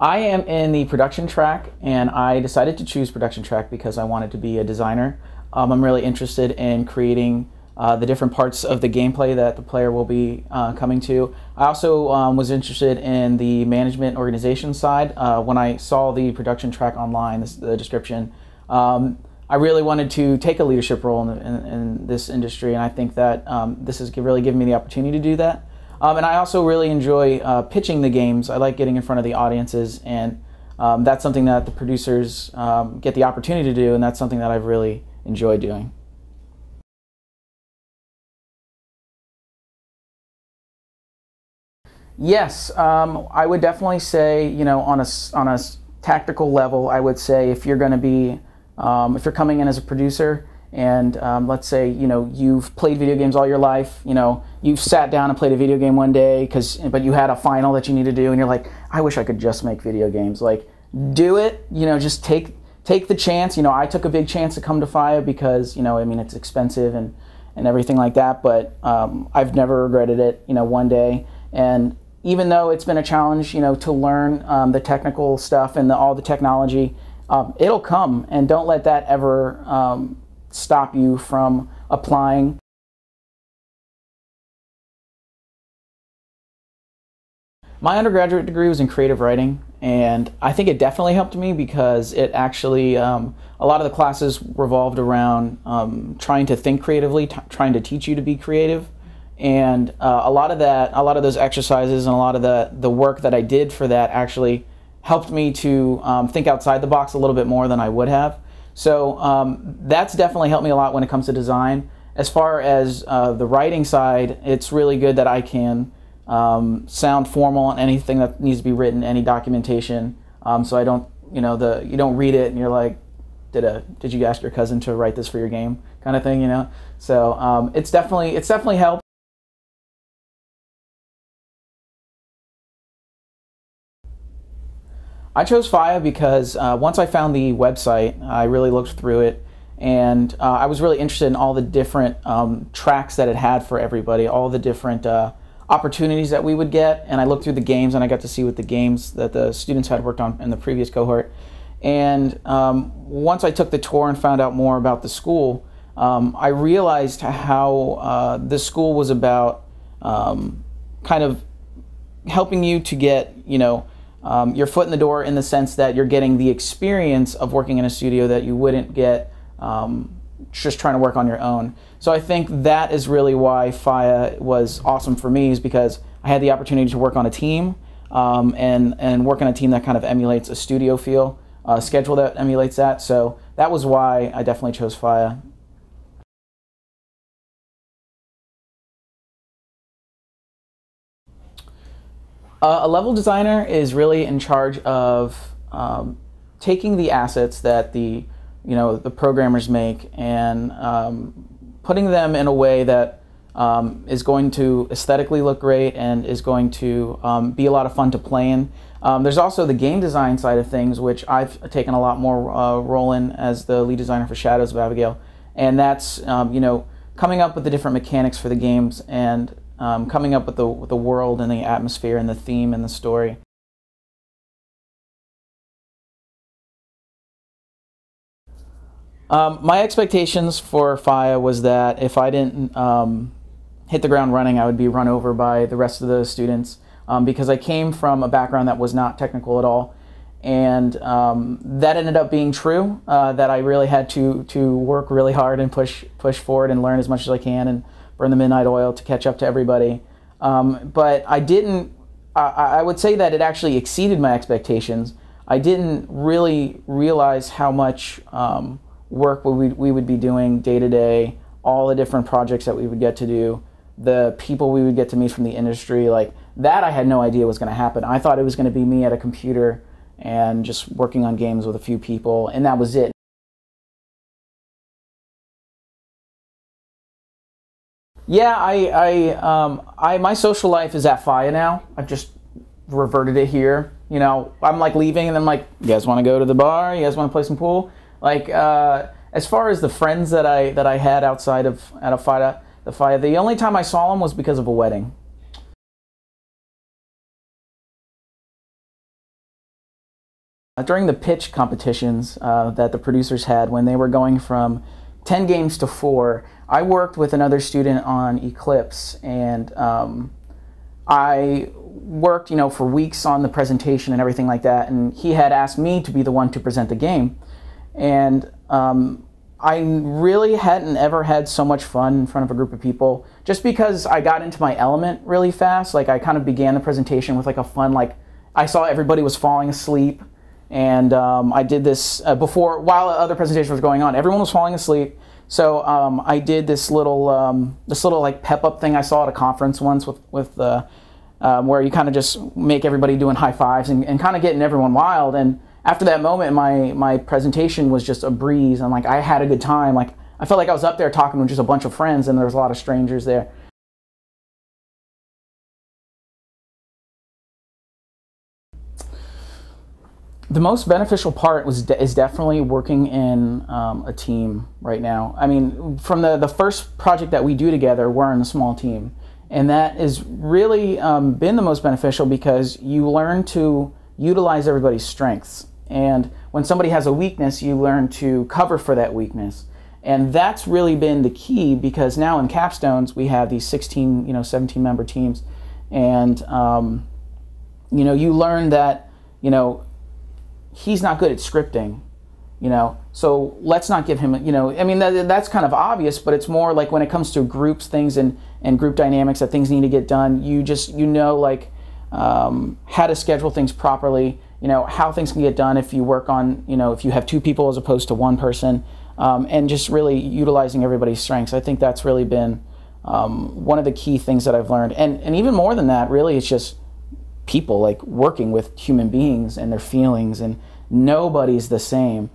I am in the production track, and I decided to choose production track because I wanted to be a designer. I'm really interested in creating the different parts of the gameplay that the player will be coming to. I also was interested in the management organization side. When I saw the production track online, the description, I really wanted to take a leadership role in this industry, and I think that this has really given me the opportunity to do that. And I also really enjoy pitching the games. I like getting in front of the audiences, and that's something that the producers get the opportunity to do, and that's something that I've really enjoyed doing. Yes, I would definitely say, on a tactical level, I would say if you're going to be, if you're coming in as a producer, and let's say you've played video games all your life, you've sat down and played a video game one day but you had a final that you need to do, and you're like, I wish I could just make video games. Like, do it. Just take the chance. I took a big chance to come to FIEA because I mean, it's expensive and everything like that, but I've never regretted it. One day. And even though it's been a challenge, to learn the technical stuff and all the technology, it'll come, and don't let that ever stop you from applying. My undergraduate degree was in creative writing, and I think it definitely helped me because it actually, a lot of the classes revolved around trying to think creatively, trying to teach you to be creative. And a lot of those exercises and a lot of the work that I did for that actually helped me to think outside the box a little bit more than I would have. So that's definitely helped me a lot when it comes to design. As far as the writing side, it's really good that I can sound formal on anything that needs to be written, any documentation. So I don't, you don't read it and you're like, did you ask your cousin to write this for your game, kind of thing, So it's definitely helped. I chose FIEA because once I found the website, I really looked through it, and I was really interested in all the different tracks that it had for everybody, all the different opportunities that we would get. And I looked through the games, and I got to see what the games that the students had worked on in the previous cohort. And once I took the tour and found out more about the school, I realized how this school was about kind of helping you to get, your foot in the door, in the sense that you're getting the experience of working in a studio that you wouldn't get just trying to work on your own. So I think that is really why FIEA was awesome for me, is because I had the opportunity to work on a team and work on a team that kind of emulates a studio feel, a schedule that emulates that. So that was why I definitely chose FIEA. A level designer is really in charge of taking the assets that the programmers make and putting them in a way that is going to aesthetically look great and is going to be a lot of fun to play in. There's also the game design side of things, which I've taken a lot more role in as the lead designer for Shadows of Abigail, and that's coming up with the different mechanics for the games and coming up with the world and the atmosphere and the theme and the story. My expectations for FIEA was that if I didn't hit the ground running, I would be run over by the rest of the students, because I came from a background that was not technical at all, and that ended up being true. That I really had to work really hard and push forward and learn as much as I can and burn the midnight oil to catch up to everybody. But I didn't. I would say that it actually exceeded my expectations. I didn't really realize how much work we would be doing day to day, all the different projects that we would get to do, the people we would get to meet from the industry. Like that, I had no idea was going to happen. I thought it was going to be me at a computer and just working on games with a few people, and that was it. Yeah, my social life is at FIEA now. I've just reverted it here. I'm like leaving, and I'm like, you guys want to go to the bar? You guys want to play some pool? Like, as far as the friends that I had outside of FIEA, the only time I saw them was because of a wedding. During the pitch competitions that the producers had when they were going from 10 games to 4, I worked with another student on Eclipse, and I worked, for weeks on the presentation and everything like that, and he had asked me to be the one to present the game. And I really hadn't ever had so much fun in front of a group of people, just because I got into my element really fast. Like, I kind of began the presentation with like a fun, like, I saw everybody was falling asleep, and I did this while other presentation was going on. Everyone was falling asleep, so I did this little like pep up thing I saw at a conference once with where you kind of just make everybody doing high fives and kind of getting everyone wild. And after that moment, my presentation was just a breeze, and like I had a good time. Like, I felt like I was up there talking with just a bunch of friends, and there was a lot of strangers there. The most beneficial part is definitely working in a team right now. I mean, from the first project that we do together, we're in a small team. And that has really been the most beneficial, because you learn to utilize everybody's strengths. And when somebody has a weakness, you learn to cover for that weakness. And that's really been the key, because now in Capstones, we have these 16, 17-member teams. And, you learn that, he's not good at scripting, so let's not give him, I mean, that's kind of obvious, but it's more like when it comes to groups, things and group dynamics, that things need to get done, you just, like how to schedule things properly, how things can get done if you work on, if you have 2 people as opposed to 1 person, and just really utilizing everybody's strengths. I think that's really been one of the key things that I've learned. And even more than that, really, it's just people, like working with human beings and their feelings, and nobody's the same.